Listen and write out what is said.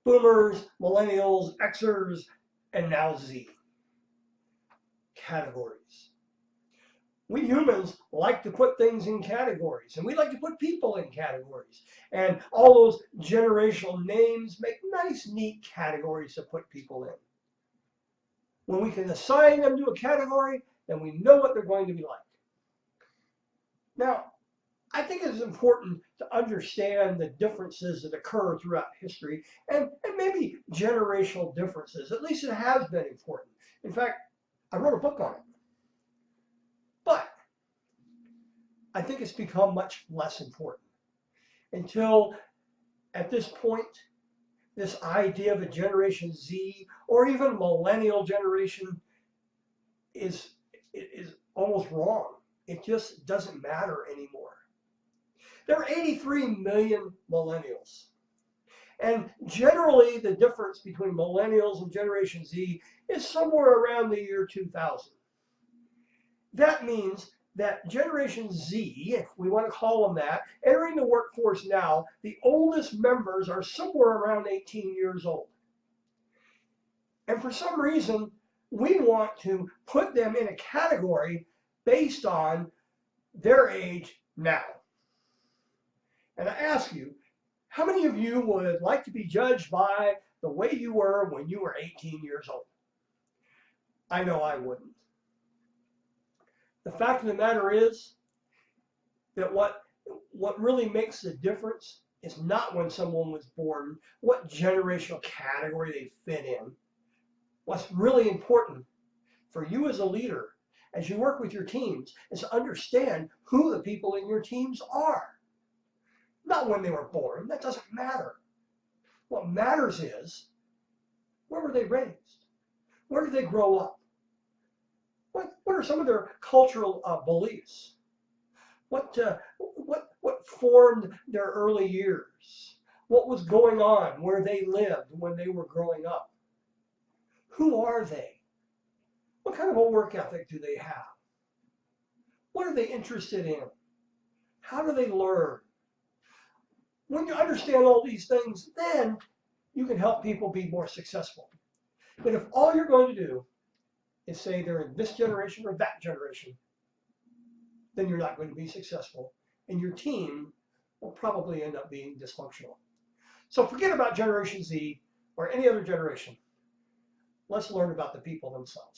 Boomers, millennials, Xers, and now Z. Categories. We humans like to put things in categories, and we like to put people in categories. And all those generational names make nice, neat categories to put people in. When we can assign them to a category, then we know what they're going to be like. Now, I think it's important to understand the differences that occur throughout history and maybe generational differences. At least it has been important. In fact, I wrote a book on it. But I think it's become much less important until at this point, this idea of a Generation Z or even millennial generation is almost wrong. It just doesn't matter anymore. There are 83 million millennials. And generally, the difference between millennials and Generation Z is somewhere around the year 2000. That means that Generation Z, if we want to call them that, entering the workforce now, the oldest members are somewhere around 18 years old. And for some reason, we want to put them in a category based on their age now. And I ask you, how many of you would like to be judged by the way you were when you were 18 years old? I know I wouldn't. The fact of the matter is that what really makes the difference is not when someone was born, what generational category they fit in. What's really important for you as a leader, as you work with your teams, is to understand who the people in your teams are. Not when they were born. That doesn't matter. What matters is, where were they raised? Where did they grow up? What are some of their cultural beliefs? What formed their early years? What was going on where they lived when they were growing up? Who are they? What kind of a work ethic do they have? What are they interested in? How do they learn? When you understand all these things, then you can help people be more successful. But if all you're going to do is say they're in this generation or that generation, then you're not going to be successful, and your team will probably end up being dysfunctional. So forget about Generation Z or any other generation. Let's learn about the people themselves.